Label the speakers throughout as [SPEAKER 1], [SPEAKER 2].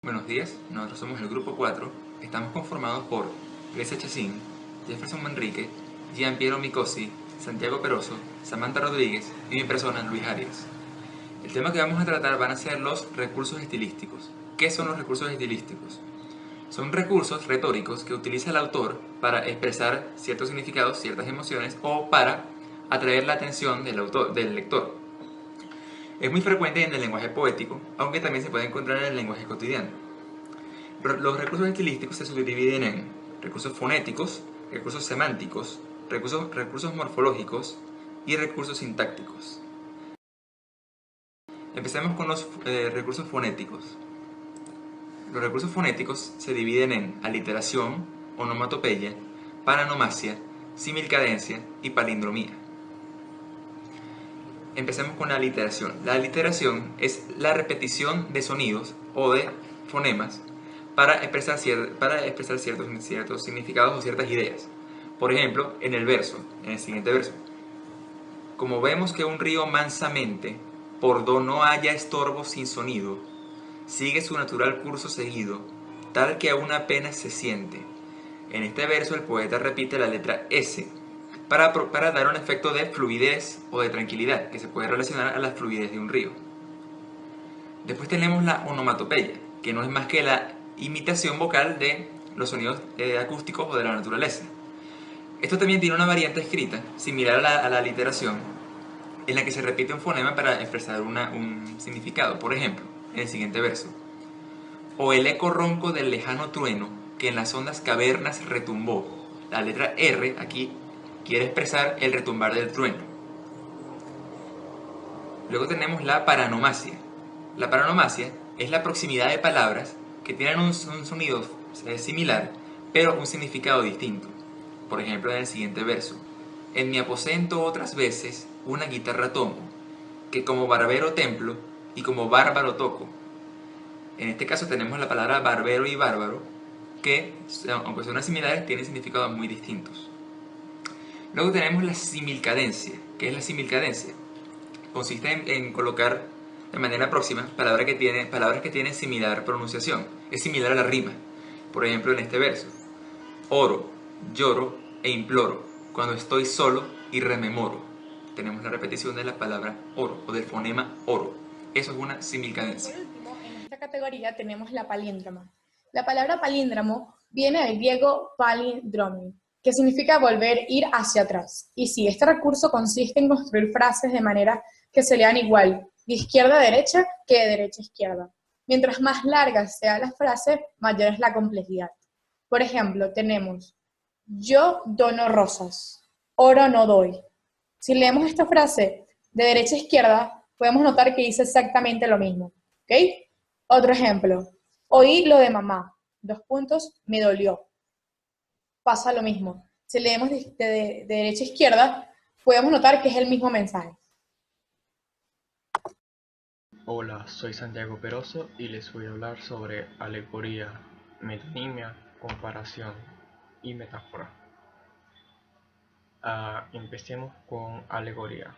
[SPEAKER 1] Buenos días, nosotros somos el grupo 4. Estamos conformados por Grecia Chacín, Jefferson Manrique, Gian Piero Micosi, Santiago Peroso, Samantha Rodríguez y mi persona, Luis Arias. El tema que vamos a tratar van a ser los recursos estilísticos. ¿Qué son los recursos estilísticos? Son recursos retóricos que utiliza el autor para expresar ciertos significados, ciertas emociones o para atraer la atención del lector. Es muy frecuente en el lenguaje poético, aunque también se puede encontrar en el lenguaje cotidiano. Los recursos estilísticos se subdividen en recursos fonéticos, recursos semánticos, recursos morfológicos y recursos sintácticos. Empecemos con los recursos fonéticos. Los recursos fonéticos se dividen en aliteración, onomatopeya, paranomasia, similcadencia y palindromía. Empecemos con la aliteración. La aliteración es la repetición de sonidos o de fonemas para expresar ciertos significados o ciertas ideas. Por ejemplo, en el siguiente verso. Como vemos que un río mansamente, por do no haya estorbo sin sonido, sigue su natural curso seguido, tal que aún apenas se siente. En este verso el poeta repite la letra S para dar un efecto de fluidez o de tranquilidad que se puede relacionar a la fluidez de un río. Después tenemos la onomatopeya, que no es más que la imitación vocal de los sonidos acústicos o de la naturaleza. Esto también tiene una variante escrita, similar a la aliteración, en la que se repite un fonema para expresar un significado. Por ejemplo, en el siguiente verso. O el eco ronco del lejano trueno que en las hondas cavernas retumbó. La letra R aquí quiere expresar el retumbar del trueno. Luego tenemos la paranomasia. La paranomasia es la proximidad de palabras que tienen un sonido similar, pero un significado distinto. Por ejemplo, en el siguiente verso. En mi aposento otras veces una guitarra tomo, que como barbero templo y como bárbaro toco. En este caso tenemos la palabra barbero y bárbaro, que, aunque son similares, tienen significados muy distintos. Luego tenemos la similcadencia. ¿Qué es la similcadencia? Consiste en colocar de manera próxima palabras que tienen similar pronunciación. Es similar a la rima. Por ejemplo, en este verso. Oro, lloro e imploro, cuando estoy solo y rememoro. Tenemos la repetición de la palabra oro o del fonema oro. Eso es una
[SPEAKER 2] Por
[SPEAKER 1] similcadencia.
[SPEAKER 2] último, en esta categoría tenemos la palíndroma. La palabra palíndromo viene del griego palindromi, que significa volver, ir hacia atrás. Y sí, este recurso consiste en construir frases de manera que se lean igual, de izquierda a derecha que de derecha a izquierda. Mientras más larga sea la frase, mayor es la complejidad. Por ejemplo, tenemos, yo dono rosas, oro no doy. Si leemos esta frase de derecha a izquierda, podemos notar que dice exactamente lo mismo. ¿Ok? Otro ejemplo. Oí lo de mamá. Dos puntos, me dolió. Pasa lo mismo. Si leemos de derecha a izquierda, podemos notar que es el mismo mensaje.
[SPEAKER 3] Hola, soy Santiago Peroso y les voy a hablar sobre alegoría, metonimia, comparación y metáfora. Empecemos con alegoría.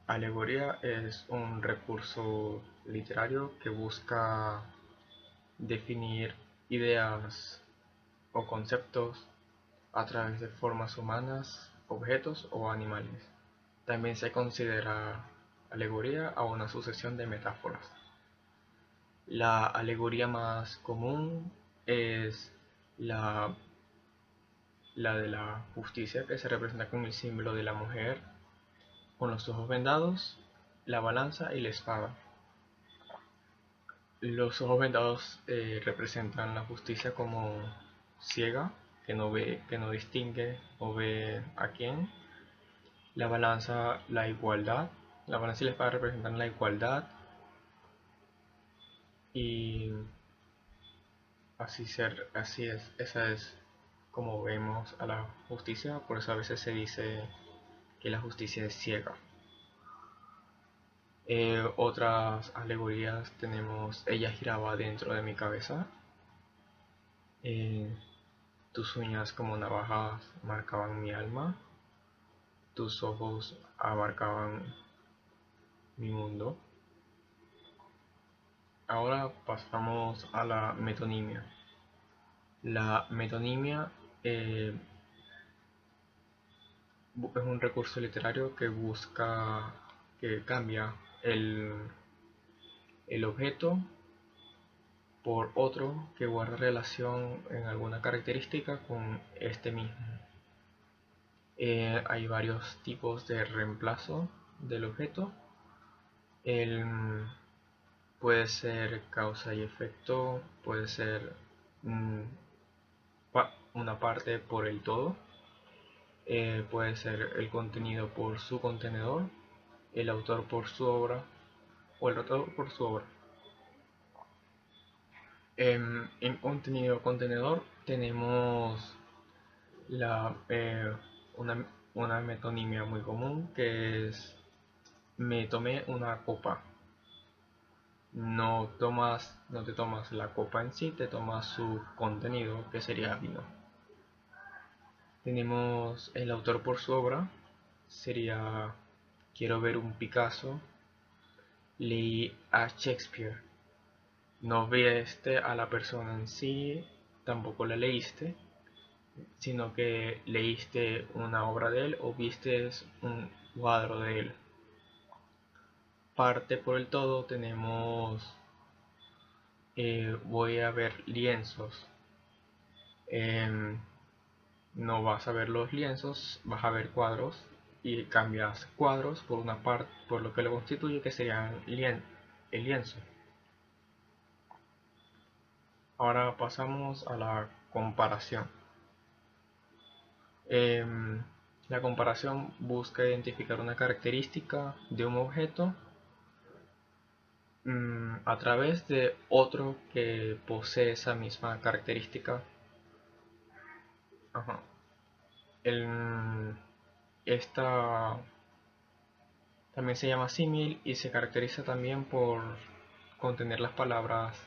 [SPEAKER 3] Alegoría es un recurso literario que busca definir ideas o conceptos a través de formas humanas, objetos o animales. También se considera alegoría a una sucesión de metáforas. La alegoría más común es la, la de la justicia, que se representa con el símbolo de la mujer con los ojos vendados, la balanza y la espada. Los ojos vendados representan la justicia como ciega, que no ve, que no distingue o ve a quién. La balanza, la igualdad. La balanza y la espada representan la igualdad. Y así es, esa es como vemos a la justicia, por eso a veces se dice que la justicia es ciega. Otras alegorías tenemos, ella giraba dentro de mi cabeza, tus uñas como navajas marcaban mi alma, tus ojos abarcaban mi mundo. Ahora pasamos a la metonimia. La metonimia es un recurso literario que cambia el objeto por otro que guarda relación en alguna característica con este mismo. Hay varios tipos de reemplazo del objeto. Puede ser causa y efecto, puede ser una parte por el todo, puede ser el contenido por su contenedor, el autor por su obra o el autor por su obra. En contenido contenedor tenemos una metonimia muy común, que es: me tomé una copa. No te tomas la copa en sí, te tomas su contenido, que sería vino. Tenemos el autor por su obra, sería: quiero ver un Picasso, leí a Shakespeare. No viste a la persona en sí, tampoco la leíste, sino que leíste una obra de él o viste un cuadro de él. Parte por el todo tenemos: voy a ver lienzos. No vas a ver los lienzos, vas a ver cuadros, y cambias cuadros por una parte, por lo que lo constituye, que sería el lienzo. Ahora pasamos a la comparación. La comparación busca identificar una característica de un objeto a través de otro que posee esa misma característica. Ajá. Esta también se llama símil y se caracteriza también por contener las palabras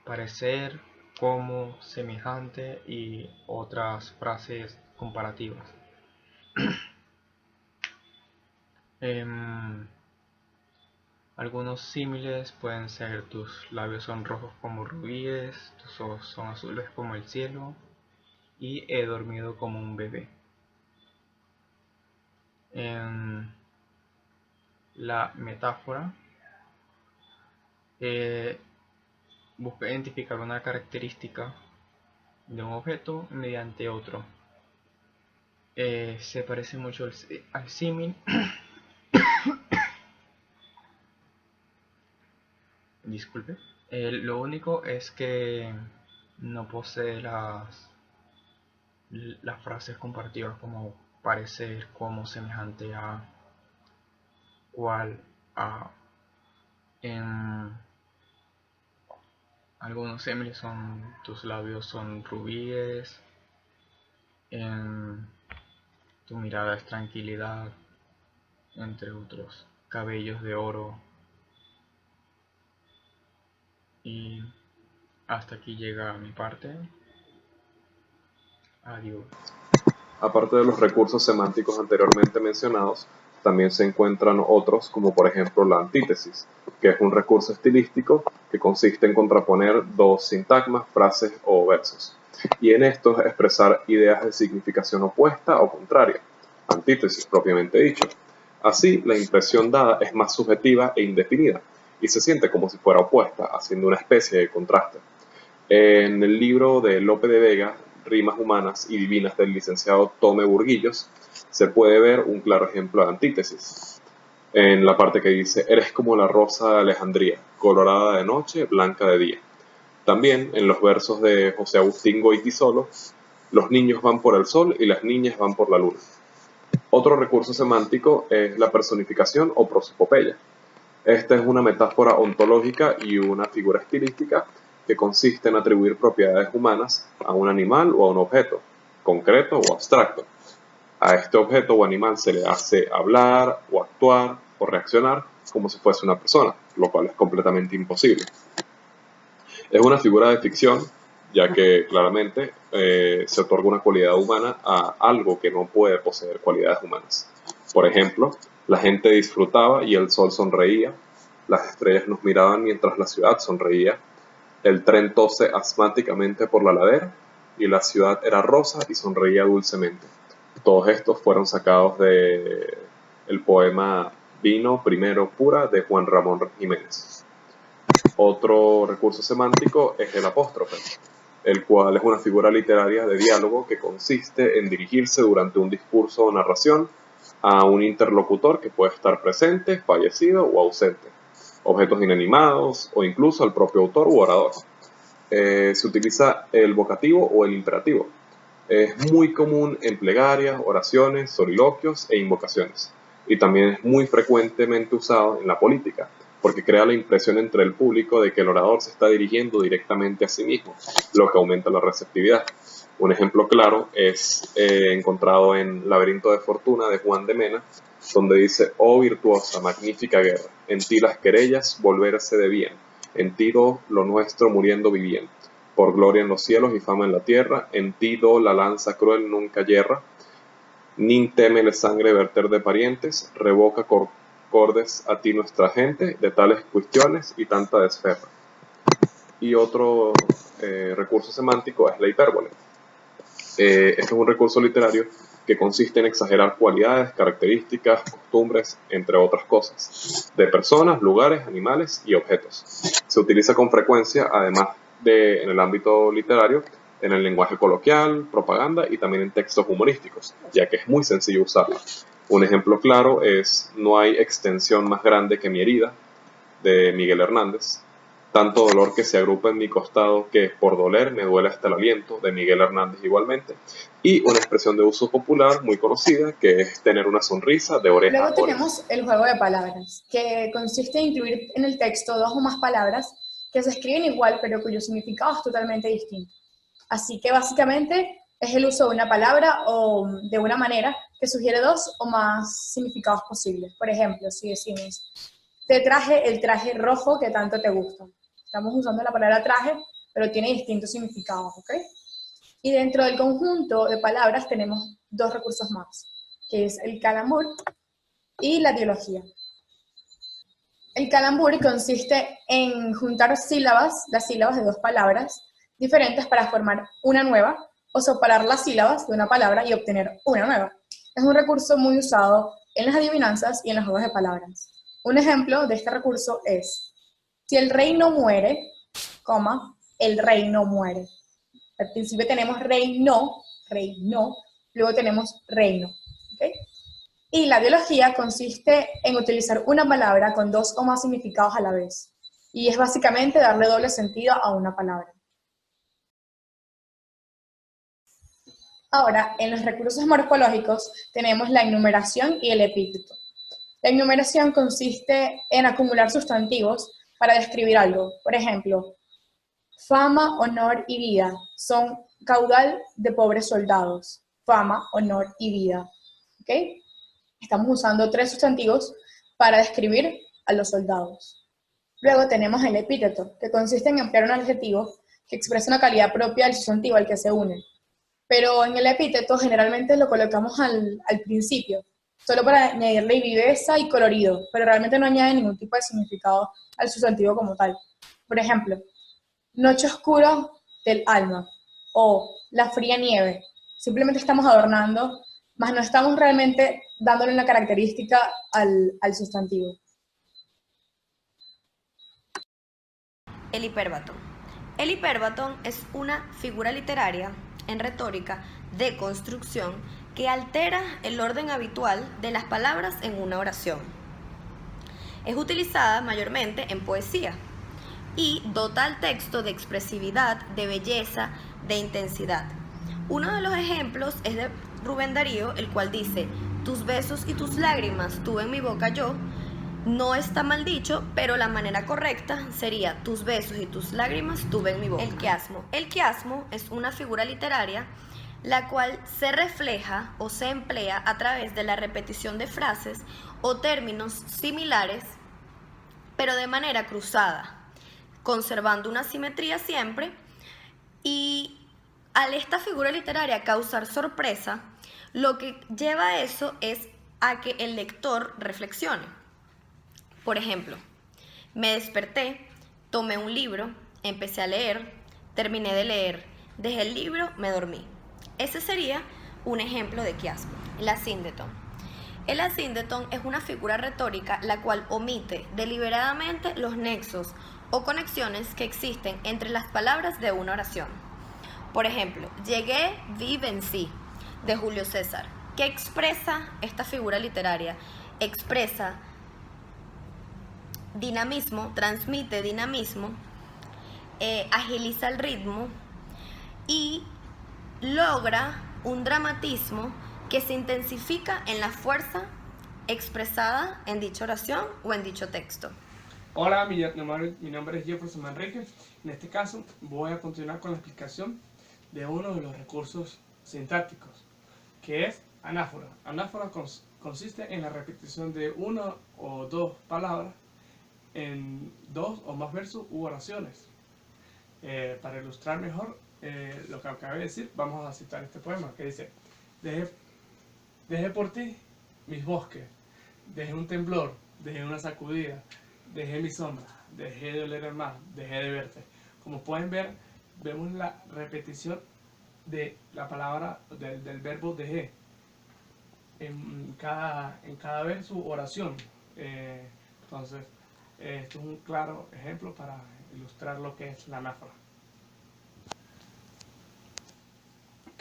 [SPEAKER 3] parecer, como, semejante y otras frases comparativas. Algunos símiles pueden ser: tus labios son rojos como rubíes, tus ojos son azules como el cielo, y he dormido como un bebé. La metáfora busca identificar una característica de un objeto mediante otro. Se parece mucho al símil. Disculpe. Lo único es que no posee las frases comparativas como parecer, como, semejante a, cual, a. Algunos símiles son: tus labios son rubíes, tu mirada es tranquilidad, entre otros. Cabellos de oro. Y hasta aquí llega mi parte. Adiós.
[SPEAKER 4] Aparte de los recursos semánticos anteriormente mencionados, también se encuentran otros, como por ejemplo la antítesis, que es un recurso estilístico que consiste en contraponer dos sintagmas, frases o versos, y en estos expresar ideas de significación opuesta o contraria, antítesis propiamente dicho. Así, la impresión dada es más subjetiva e indefinida, y se siente como si fuera opuesta, haciendo una especie de contraste. En el libro de Lope de Vega, Rimas Humanas y Divinas, del licenciado Tome Burguillos, se puede ver un claro ejemplo de antítesis. En la parte que dice: eres como la rosa de Alejandría, colorada de noche, blanca de día. También en los versos de José Agustín Goytisolo: los niños van por el sol y las niñas van por la luna. Otro recurso semántico es la personificación o prosopopeya. Esta es una metáfora ontológica y una figura estilística que consiste en atribuir propiedades humanas a un animal o a un objeto, concreto o abstracto. A este objeto o animal se le hace hablar o actuar o reaccionar como si fuese una persona, lo cual es completamente imposible. Es una figura de ficción, ya que claramente se otorga una cualidad humana a algo que no puede poseer cualidades humanas. Por ejemplo, la gente disfrutaba y el sol sonreía, las estrellas nos miraban mientras la ciudad sonreía, el tren tose asmáticamente por la ladera y la ciudad era rosa y sonreía dulcemente. Todos estos fueron sacados de el poema Vino Primero Pura de Juan Ramón Jiménez. Otro recurso semántico es el apóstrofe, el cual es una figura literaria de diálogo que consiste en dirigirse durante un discurso o narración a un interlocutor que puede estar presente, fallecido o ausente, objetos inanimados o incluso al propio autor u orador. Se utiliza el vocativo o el imperativo. Es muy común en plegarias, oraciones, soliloquios e invocaciones. Y también es muy frecuentemente usado en la política, porque crea la impresión entre el público de que el orador se está dirigiendo directamente a sí mismo, lo que aumenta la receptividad. Un ejemplo claro es encontrado en Laberinto de Fortuna de Juan de Mena, donde dice: oh virtuosa, magnífica guerra, en ti las querellas volverse de bien, en ti do lo nuestro muriendo viviendo, por gloria en los cielos y fama en la tierra, en ti do la lanza cruel nunca yerra, ni teme la sangre verter de parientes, revoca cordes a ti nuestra gente, de tales cuestiones y tanta desferra. Y otro recurso semántico es la hipérbole. Este es un recurso literario que consiste en exagerar cualidades, características, costumbres, entre otras cosas, de personas, lugares, animales y objetos. Se utiliza con frecuencia, además de en el ámbito literario, en el lenguaje coloquial, propaganda y también en textos humorísticos, ya que es muy sencillo usarla. Un ejemplo claro es No hay extensión más grande que mi herida, de Miguel Hernández. Tanto dolor que se agrupa en mi costado que por doler me duele hasta el aliento, de Miguel Hernández igualmente. Y una expresión de uso popular muy conocida que es tener una sonrisa de oreja a
[SPEAKER 2] Luego
[SPEAKER 4] oreja.
[SPEAKER 2] tenemos el juego de palabras, que consiste en incluir en el texto dos o más palabras que se escriben igual pero cuyo significado es totalmente distinto. Así que básicamente es el uso de una palabra o de una manera que sugiere dos o más significados posibles. Por ejemplo, si decimos: te traje el traje rojo que tanto te gusta. Estamos usando la palabra traje, pero tiene distintos significados, ¿ok? Y dentro del conjunto de palabras tenemos dos recursos más, que es el calambur y la dialogía. El calambur consiste en juntar sílabas, las sílabas de dos palabras diferentes para formar una nueva, o separar las sílabas de una palabra y obtener una nueva. Es un recurso muy usado en las adivinanzas y en los juegos de palabras. Un ejemplo de este recurso es: si el rey no muere, coma, el rey no muere. Al principio tenemos rey no, luego tenemos reino. ¿Okay? Y la biología consiste en utilizar una palabra con dos o más significados a la vez. Y es básicamente darle doble sentido a una palabra. Ahora, en los recursos morfológicos tenemos la enumeración y el epíteto. La enumeración consiste en acumular sustantivos para describir algo. Por ejemplo, fama, honor y vida son caudal de pobres soldados. Fama, honor y vida. ¿Okay? Estamos usando tres sustantivos para describir a los soldados. Luego tenemos el epíteto, que consiste en emplear un adjetivo que expresa una calidad propia del sustantivo al que se une. Pero en el epíteto generalmente lo colocamos al principio, solo para añadirle viveza y colorido, pero realmente no añade ningún tipo de significado al sustantivo como tal. Por ejemplo, noche oscura del alma o la fría nieve. Simplemente estamos adornando, más no estamos realmente dándole una característica al sustantivo.
[SPEAKER 5] El hipérbaton. El hipérbaton es una figura literaria en retórica de construcción que altera el orden habitual de las palabras en una oración. Es utilizada mayormente en poesía y dota al texto de expresividad, de belleza, de intensidad. Uno de los ejemplos es de Rubén Darío, el cual dice: tus besos y tus lágrimas tuve en mi boca yo. No está mal dicho, pero la manera correcta sería: tus besos y tus lágrimas tuve en mi boca. El quiasmo. El quiasmo es una figura literaria la cual se refleja o se emplea a través de la repetición de frases o términos similares, pero de manera cruzada, conservando una simetría siempre, y al esta figura literaria causar sorpresa, lo que lleva a eso es a que el lector reflexione. Por ejemplo, Me desperté, tomé un libro, empecé a leer, terminé de leer, dejé el libro, me dormí. Ese sería un ejemplo de quiasmo. El asíndeton. El asíndeton es una figura retórica la cual omite deliberadamente los nexos o conexiones que existen entre las palabras de una oración. Por ejemplo, llegué, vi, vencí, de Julio César. ¿Qué expresa esta figura literaria? Expresa dinamismo, transmite dinamismo, agiliza el ritmo y logra un dramatismo que se intensifica en la fuerza expresada en dicha oración o en dicho texto.
[SPEAKER 6] Hola, mi nombre es Jefferson Manrique. En este caso voy a continuar con la explicación de uno de los recursos sintácticos, que es anáfora. Anáfora consiste en la repetición de una o dos palabras en dos o más versos u oraciones. Para ilustrar mejor lo que acabé de decir, vamos a citar este poema que dice: dejé por ti mis bosques, dejé un temblor, dejé una sacudida, dejé mi sombra, dejé de oler el mar, dejé de verte. Como pueden ver, vemos la repetición de la palabra del verbo dejé en cada verso u oración. Entonces, esto es un claro ejemplo para ilustrar lo que es la anáfora.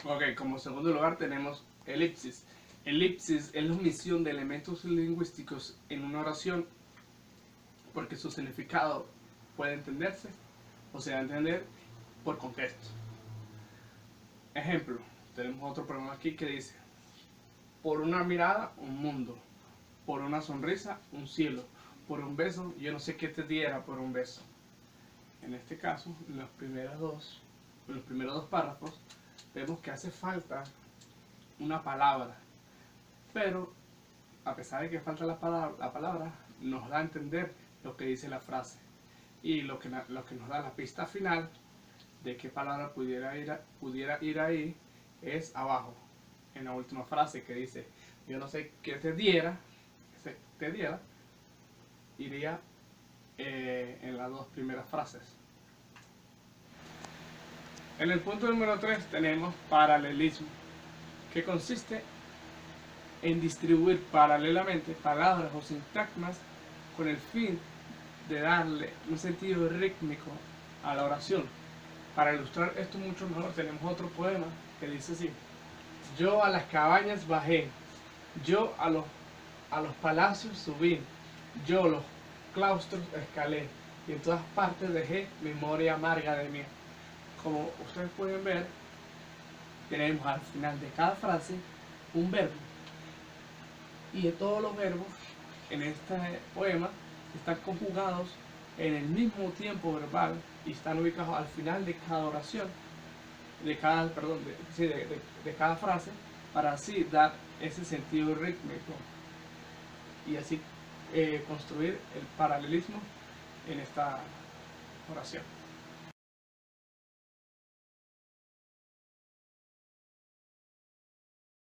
[SPEAKER 6] Ok, como segundo lugar tenemos elipsis. Elipsis es la omisión de elementos lingüísticos en una oración porque su significado puede entenderse o se da a entender por contexto. Ejemplo, tenemos otro problema aquí que dice: por una mirada, un mundo; por una sonrisa, un cielo; por un beso, yo no sé qué te diera por un beso. En este caso, en los primeros dos párrafos, vemos que hace falta una palabra, pero a pesar de que falta la palabra, nos da a entender lo que dice la frase, y lo que nos da la pista final de qué palabra pudiera ir ahí es abajo, en la última frase que dice: yo no sé qué te diera, iría en las dos primeras frases. En el punto número 3 tenemos paralelismo, que consiste en distribuir paralelamente palabras o sintagmas con el fin de darle un sentido rítmico a la oración. Para ilustrar esto mucho mejor, tenemos otro poema que dice así: yo a las cabañas bajé, yo a los palacios subí, yo los claustros escalé, y en todas partes dejé memoria amarga de mí. Como ustedes pueden ver, tenemos al final de cada frase un verbo, y de todos los verbos en este poema están conjugados en el mismo tiempo verbal y están ubicados al final de cada oración, de cada frase, para así dar ese sentido rítmico y así construir el paralelismo en esta oración.